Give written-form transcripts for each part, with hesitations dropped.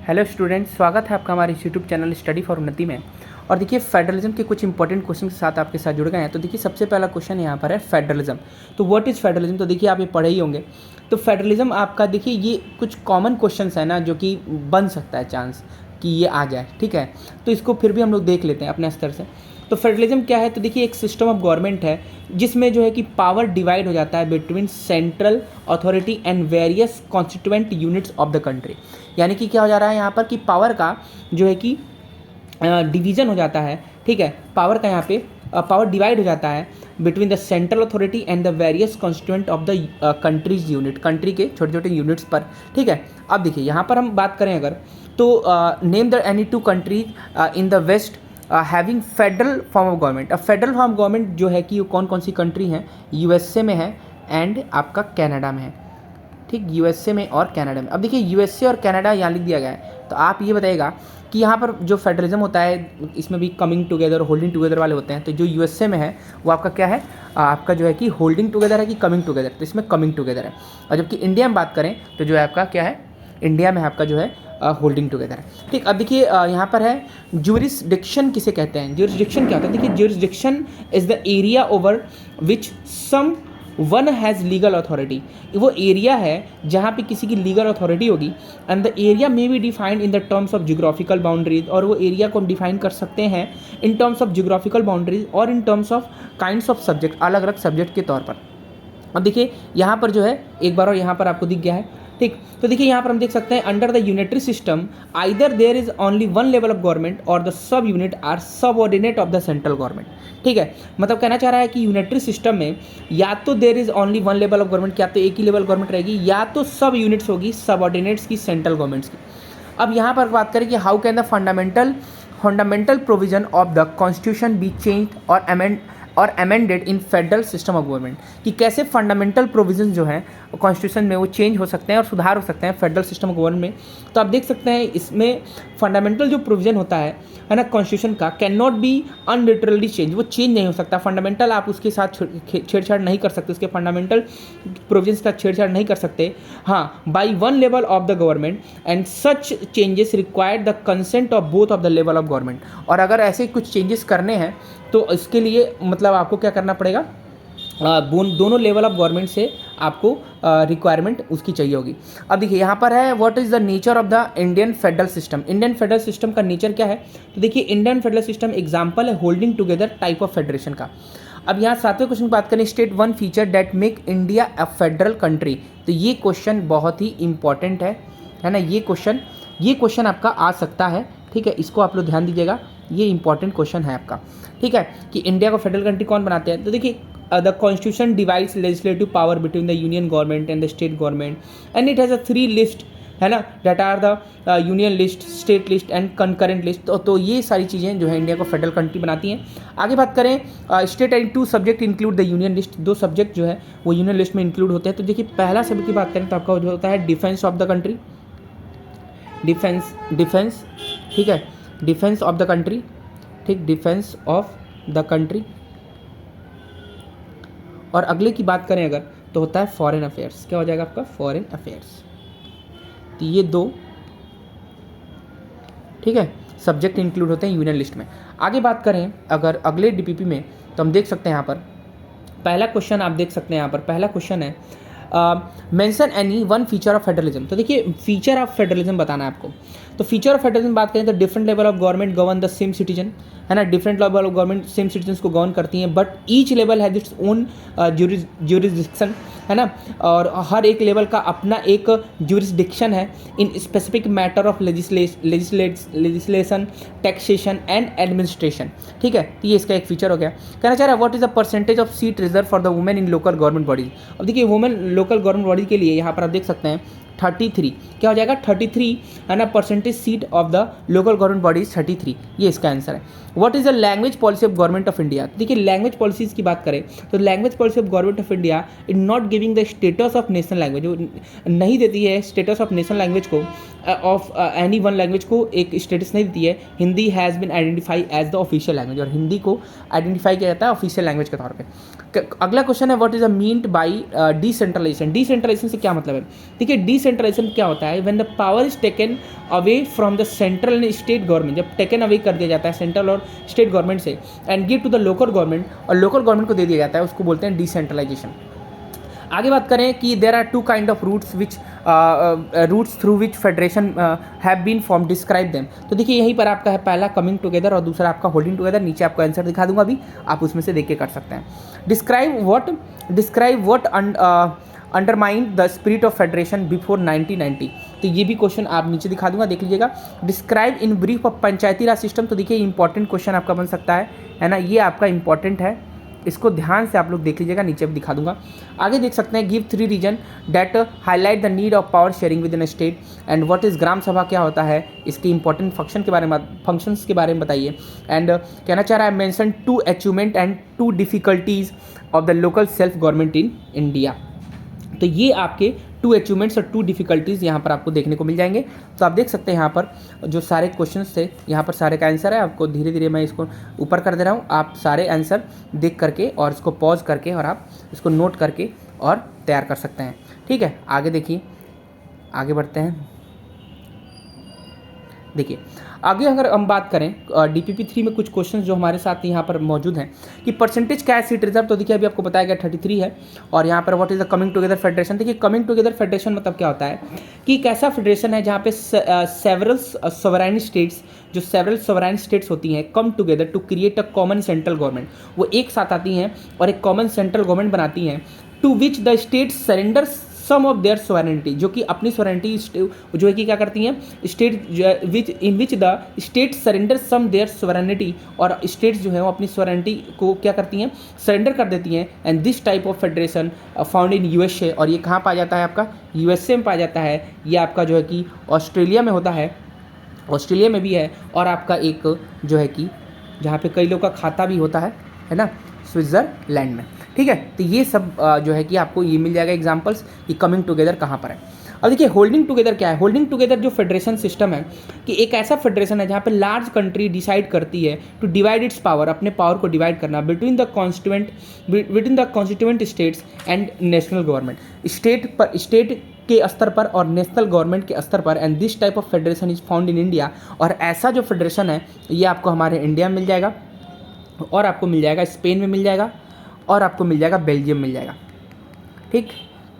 Hello students, स्वागत है आपका हमारे यूट्यूब चैनल स्टडी फॉर उन्नति में। और देखिए फेडरलिज्म के कुछ इंपॉर्टेंट क्वेश्चन के साथ आपके साथ जुड़ गए हैं। तो देखिए सबसे पहला क्वेश्चन यहाँ पर है फेडरलिज्म। तो व्हाट इज़ फेडरलिज्म? तो देखिए आप ये पढ़े ही होंगे। तो फेडरलिज्म आपका देखिए ये कुछ कॉमन क्वेश्चंस है ना, जो कि बन सकता है चांस कि ये आ जाए, ठीक है। तो इसको फिर भी हम लोग देख लेते हैं अपने स्तर से। तो फेडरलिज्म क्या है? तो देखिए एक सिस्टम ऑफ गवर्नमेंट है जिसमें जो है कि पावर डिवाइड हो जाता है between central authority and various constituent units of the country. यानी कि क्या हो जा रहा है यहाँ पर कि पावर का जो है कि डिवीज़न हो जाता है, ठीक है। पावर का यहाँ पे पावर डिवाइड हो जाता है between the central authority and the various constituent of the countries unit, country के छोटे छोटे यूनिट्स पर, ठीक है। अब देखिए यहाँ पर हम बात करें अगर, तो name the any two countries in the west having federal form of government. अब फेडरल फॉर्म गवर्नमेंट जो है कि वो कौन कौन सी कंट्री हैं? यूएसए में है एंड आपका कनाडा में है, ठीक। यूएसए में और कनाडा में। अब देखिए यूएसए और कनाडा यहाँ लिख दिया गया है। तो आप ये बताइएगा कि यहाँ पर जो फेडरलिज्म होता है इसमें भी कमिंग टुगेदर, होल्डिंग टुगेदर वाले होते हैं। तो जो यूएसए में है वो आपका क्या है? आपका जो है कि होल्डिंग टुगेदर है कि कमिंग टुगेदर? तो इसमें कमिंग टुगेदर है। और जबकि इंडिया में बात करें तो जो है आपका क्या है? इंडिया में आपका जो है होल्डिंग टुगेदर है, ठीक। अब देखिए यहाँ पर है ज्यूरिसडिक्शन किसे कहते हैं? ज्यूरिसडिक्शन क्या होता है? देखिए jurisdiction is the area over which someone has legal authority. वो एरिया है जहाँ पे किसी की लीगल अथॉरिटी होगी। And the area may be defined in the terms of geographical boundaries. और वो एरिया को हम डिफाइन कर सकते हैं in terms of geographical boundaries और in terms of kinds of subject, अलग अलग सब्जेक्ट के तौर पर। अब देखिए यहाँ पर जो है एक बार और यहाँ पर आपको दिख गया है, ठीक। तो देखिए यहाँ पर हम देख सकते हैं under the unitary system either there is only one level of government और the sub unit are subordinate of the central government, ठीक है। मतलब कहना चाह रहा है कि यूनिटरी सिस्टम में या तो there is only one level of government, क्या तो एक ही लेवल गवर्नमेंट रहेगी, या तो सब यूनिट्स होगी सबऑर्डिनेट्स की सेंट्रल गवर्नमेंट्स की। अब यहाँ पर बात करें कि how can the fundamental provision of the constitution be changed और amended in federal system of government, कि कैसे फंडामेंटल प्रोविजन जो हैं कॉन्स्टिट्यूशन में वो चेंज हो सकते हैं और सुधार हो सकते हैं फेडरल सिस्टम ऑफ गवर्नमेंट में। तो आप देख सकते हैं इसमें फंडामेंटल जो प्रोविजन होता है ना कॉन्स्टिट्यूशन का, कैन नॉट बी अनलिटरली चेंज, वो चेंज नहीं हो सकता। फंडामेंटल आप उसके साथ छेड़छाड़ नहीं कर सकते, उसके फंडामेंटल प्रोविजंस का छेड़छाड़ नहीं कर सकते। हाँ, by one level of the government and such changes required the consent of both of the level of government. और अगर ऐसे कुछ चेंजेस करने हैं तो इसके लिए मतलब आपको क्या करना पड़ेगा? दोनों लेवल ऑफ गवर्नमेंट से आपको रिक्वायरमेंट उसकी चाहिए होगी। अब देखिए यहाँ पर है what is the nature of the Indian federal system. Indian federal system का नेचर क्या है? तो देखिए इंडियन फेडरल सिस्टम एग्जाम्पल है holding together type of federation का। अब यहाँ सातवें क्वेश्चन की बात करें, state one feature that make India a federal country. तो ये क्वेश्चन बहुत ही इंपॉर्टेंट है ना। ये क्वेश्चन आपका आ सकता है, ठीक है। इसको आप लोग ध्यान दीजिएगा, ये इंपॉर्टेंट क्वेश्चन है आपका, ठीक है, कि इंडिया को फेडरल कंट्री कौन बनाते हैं। तो देखिए the constitution divides legislative power between the union government and the state government and it has a 3 list, है ना, that are the union list, state list and concurrent list. तो ये सारी चीज़ें जो है इंडिया को फेडरल कंट्री बनाती हैं। आगे बात करें state and 2 subject include the union list. 2 subject जो है वो यूनियन लिस्ट में इंक्लूड होते हैं। तो देखिए पहला सब्जेक्ट की बात करें तो आपका जो होता है defence of the country, defence, ठीक है, डिफेंस ऑफ द कंट्री, ठीक, डिफेंस ऑफ द कंट्री। और अगले की बात करें अगर तो होता है फॉरेन अफेयर्स। क्या हो जाएगा आपका? Foreign affairs. तो ये 2, ठीक है, सब्जेक्ट इंक्लूड होते हैं यूनियन लिस्ट में। आगे बात करें अगर अगले डीपीपी में तो हम देख सकते हैं यहाँ पर पहला क्वेश्चन, आप देख सकते हैं यहाँ पर पहला क्वेश्चन है mention any one feature of federalism. तो देखिए फीचर ऑफ फेडरलिज्म बताना है आपको। तो फीचर ऑफ फेडरलिज्म बात करें तो different level of government govern the same citizen, है ना। Different level of government same citizens को गवर्न करती हैं, but each level has its own jurisdiction, है ना। और हर एक लेवल का अपना एक ज्यूरिसडिक्शन है in specific matter of legislation, taxation and administration, ठीक है। तो ये इसका एक फीचर हो गया। कहना चाह रहा है what is the percentage of seat reserve for the women in local government bodies. अब देखिए वुमेन लोकल गवर्नमेंट बॉडी के लिए यहाँ पर आप देख सकते हैं 33, क्या हो जाएगा? 33, है ना, percentage seat of the local government bodies 33, ये इसका आंसर है। What is the language policy of government of India. देखिए लैंग्वेज पॉलिसीज़ की बात करें तो language policy of government of India is not giving the status of national language, वो नहीं देती है स्टेटस ऑफ नेशनल लैंग्वेज को, ऑफ एनी वन लैंग्वेज को एक स्टेटस नहीं देती है। Hindi has been identify as the official language, और हिंदी को आइडेंटिफाई किया जाता है ऑफिशियल लैंग्वेज के तौर पर। अगला क्वेश्चन है what is the meant by decentralisation. Decentralisation से क्या मतलब है? देखिए डिसेंट्रलाइजेशन क्या होता है, when the power is taken away from the central and state government, जब टेकन अवे कर दिया जाता है सेंट्रल और स्टेट गवर्नमेंट से and give to the local government, और लोकल गवर्नमेंट को दे दिया जाता है, उसको बोलते हैं डिसेंट्रलाइजेशन। आगे बात करें कि there are two kind of roots which roots through which federation have been form, describe them. तो देखिए यहीं पर आपका है पहला कमिंग टुगेदर और दूसरा आपका होल्डिंग टुगेदर। नीचे आपको आंसर दिखा दूंगा, अभी आप उसमें से देख के कर सकते हैं। Describe what undermine the spirit of federation before 1990। तो ये भी क्वेश्चन आप नीचे दिखा दूंगा, देख लीजिएगा। Describe in brief of Panchayati Raj system. तो देखिए इंपॉर्टेंट क्वेश्चन आपका बन सकता है ना, ये आपका इंपॉर्टेंट है, इसको ध्यान से आप लोग देख लीजिएगा, नीचे भी दिखा दूंगा। आगे देख सकते हैं, give 3 reason that highlight the need of power sharing within state and what is Gram Sabha, क्या होता है, इसके इंपॉर्टेंट फंक्शंस के बारे में बताइए। एंड कहना चाह रहा है mention 2 achievement and 2 difficulties of the local self government in India. तो ये आपके 2 अचीवमेंट्स और 2 डिफिकल्टीज़ यहाँ पर आपको देखने को मिल जाएंगे। तो आप देख सकते हैं यहाँ पर जो सारे क्वेश्चंस थे, यहाँ पर सारे का आंसर है। आपको धीरे धीरे मैं इसको ऊपर कर दे रहा हूँ, आप सारे आंसर देख करके और इसको पॉज करके और आप इसको नोट करके और तैयार कर सकते हैं। ठीक है, आगे देखिए, आगे बढ़ते हैं। देखिए आगे अगर हम बात करें DPP 3 में कुछ क्वेश्चंस जो हमारे साथ यहाँ पर मौजूद हैं कि परसेंटेज क्या है सीट रिजर्व। तो देखिए अभी आपको बताया गया 33 है। और यहाँ पर what is the coming together federation. देखिए कमिंग टुगेदर फेडरेशन मतलब क्या होता है कि एक ऐसा फेडरेशन है जहाँ पे सेवरल सोवरेन स्टेट्स, जो सेवरल सोवरेन स्टेट्स होती हैं, come together to create a common central government. वो एक साथ आती हैं और एक कॉमन सेंट्रल गवर्नमेंट बनाती हैं, to which the state surrender some of their sovereignty, जो कि अपनी सोवरेनिटी जो है कि क्या करती हैं, state which in which the state surrender some their sovereignty, और स्टेट्स जो है वो अपनी सोवरेनिटी को क्या करती हैं, सरेंडर कर देती हैं। And this type of federation found in USA, और ये कहाँ पाया जाता है, आपका USA में पाया जाता है। ये आपका जो है कि ऑस्ट्रेलिया में होता है, ऑस्ट्रेलिया में भी है, और आपका एक जो है कि जहाँ पे कई लोग का खाता भी होता है ना, स्विट्ज़रलैंड में। ठीक है, तो ये सब जो है कि आपको ये मिल जाएगा एग्जांपल्स कि कमिंग टुगेदर कहाँ पर है। अब देखिए होल्डिंग टुगेदर क्या है। होल्डिंग टुगेदर जो फेडरेशन सिस्टम है कि एक ऐसा फेडरेशन है जहाँ पे लार्ज कंट्री डिसाइड करती है टू डिवाइड इट्स पावर, अपने पावर को डिवाइड करना between the constituent states and national government, state के स्तर पर और नेशनल गवर्नमेंट के स्तर पर। And this type of federation is found in India. और ऐसा जो फेडरेशन है ये आपको हमारे इंडिया में मिल जाएगा, और आपको मिल जाएगा स्पेन में मिल जाएगा, और आपको मिल जाएगा बेल्जियम मिल जाएगा। ठीक,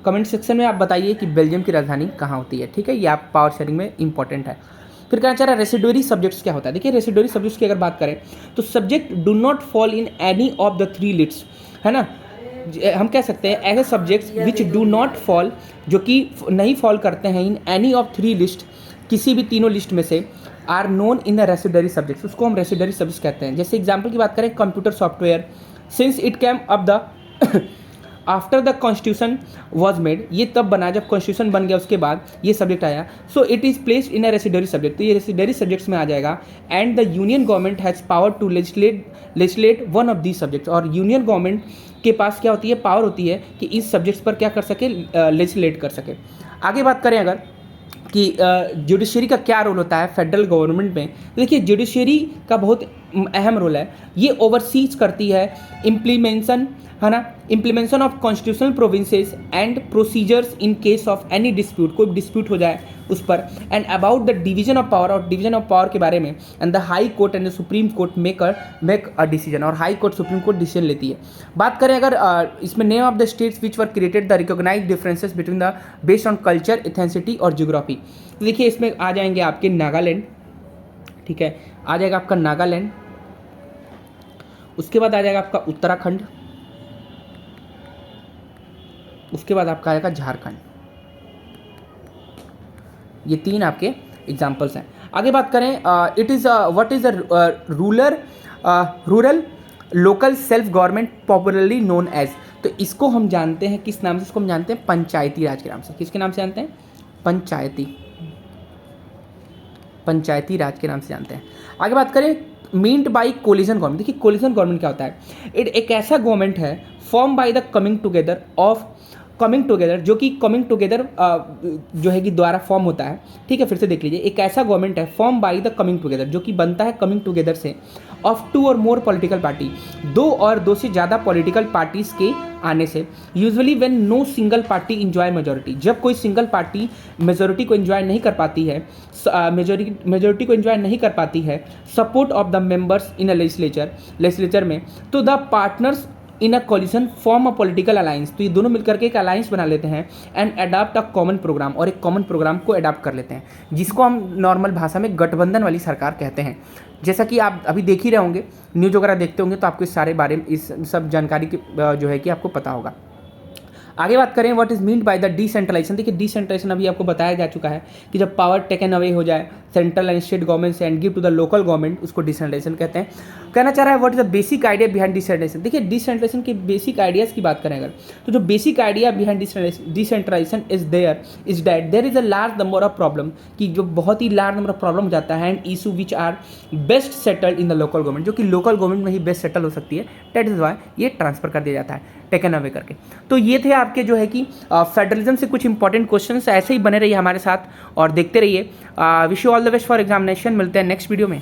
कमेंट सेक्शन में आप बताइए कि बेल्जियम की राजधानी कहाँ होती है। ठीक है, ये आप पावर शेयरिंग में इंपॉर्टेंट है। फिर कहना चाह रहा है रेसिडुअरी सब्जेक्ट्स क्या होता है। देखिए रेसिडुअरी सब्जेक्ट्स की अगर बात करें तो subject do not fall in any of the 3 lists, है ना। हम कह सकते हैं ऐसे subjects which do not fall, जो कि नहीं फॉल करते हैं इन एनी ऑफ 3 लिस्ट, किसी भी तीनों लिस्ट में से, are known in the residuary subjects, उसको हम रेसिडुअरी सब्जेक्ट्स कहते हैं। जैसे एग्जाम्पल की बात करें, computer software, since it cam up the after the constitution was made, ये तब बना जब कॉन्स्टिट्यूशन बन गया, उसके बाद ये सब्जेक्ट आया। So it is placed in a residuary subject, तो ये रेसिडुअरी सब्जेक्ट्स में आ जाएगा। And the union government has power to legislate one of these subjects, और यूनियन गवर्नमेंट के पास क्या होती है, पावर होती है कि इस सब्जेक्ट्स पर क्या कर सके, लेजिस्लेट कर सके। आगे बात करें अगर कि जुडिशरी का क्या रोल होता है फेडरल गवर्नमेंट में, देखिए जुडिशरी का बहुत अहम रोल है। ये ओवरसीज करती है इम्प्लीमेंशन, है ना, implementation of constitutional provinces and procedures in case of any dispute, कोई डिस्प्यूट हो जाए उस पर। And about the division of power, और डिवीजन ऑफ पावर के बारे में। And the high court and the supreme court make a decision, और high court supreme court decision लेती है। बात करें अगर इसमें name of the states which were created the recognise differences between the based on culture, एथेंसिटी और geography. तो देखिए इसमें आ जाएंगे आपके नागालैंड, ठीक है, आ जाएगा आपका नागालैंड, उसके बाद आ जाएगा आपका उत्तराखंड, उसके बाद आपका आएगा झारखंड। ये 3 आपके एग्जाम्पल्स हैं। आगे बात करें, it is what is rural local self government popularly known as. तो इसको हम जानते हैं किस नाम से, इसको हम जानते हैं पंचायती राज के नाम से। किसके नाम से जानते हैं, पंचायती राज के नाम से जानते हैं। आगे बात करें मीन्ड बाई कोलिजन गवर्नमेंट। देखिए कोलिजन गवर्नमेंट क्या होता है, एक ऐसा गवर्नमेंट है form by the coming together of coming together, जो कि कमिंग टुगेदर जो है कि द्वारा फॉर्म होता है, ठीक है, फिर से देख लीजिए, एक ऐसा गवर्नमेंट है form by the coming together, जो कि बनता है कमिंग टुगेदर से, ऑफ 2 और मोर पॉलिटिकल पार्टी, 2 और 2 से ज़्यादा पॉलिटिकल पार्टीज के आने से, usually when no single party enjoy majority, जब कोई सिंगल पार्टी मेजोरिटी को इंजॉय नहीं कर पाती है, मेजोरिटी को इंजॉय नहीं कर पाती है, support of the members in a legislature में, तो the partners in a collision form a political alliance, तो ये दोनों मिलकर के एक अलायंस बना लेते हैं, and adopt a common programme, और एक कॉमन प्रोग्राम को अडॉप्ट कर लेते हैं, जिसको हम नॉर्मल भाषा में गठबंधन वाली सरकार कहते हैं। जैसा कि आप अभी देख ही रहे होंगे, न्यूज़ वगैरह देखते होंगे, तो आपको इस सारे बारे में, इस सब जानकारी की जो है कि आपको पता होगा। आगे बात करें what is mean by the decentralisation. देखिए डिसेंट्रलाइजेशन अभी आपको बताया जा चुका है कि जब पावर टेकन अवे हो जाए सेंट्रल एंड स्टेट गवर्नमेंट से and give to the local government, उसको डिसेंट्रलाइजेशन कहते हैं। कहना चाह रहा है what is the basic idea behind decentralisation. देखिए डिसेंट्रलाइजेशन के बेसिक आइडियाज़ की बात करें अगर, तो जो basic idea behind decentralisation is that there is a large number of problem, कि जो बहुत ही लार्ज नंबर ऑफ प्रॉब्लम हो जाता है, and issue which are best settled in the local government, जो कि लोकल गवर्नमेंट में ही बेस्ट सेटल हो सकती है, दैट इज वाई ये ट्रांसफर कर दिया जाता है टेकन अवे करके। तो ये थे आपके जो है कि फेडरलिज्म से कुछ इंपॉर्टेंट क्वेश्चंस, ऐसे ही बने रहिए हमारे साथ और देखते रहिए। Wish you all the best for examination. मिलते हैं नेक्स्ट वीडियो में।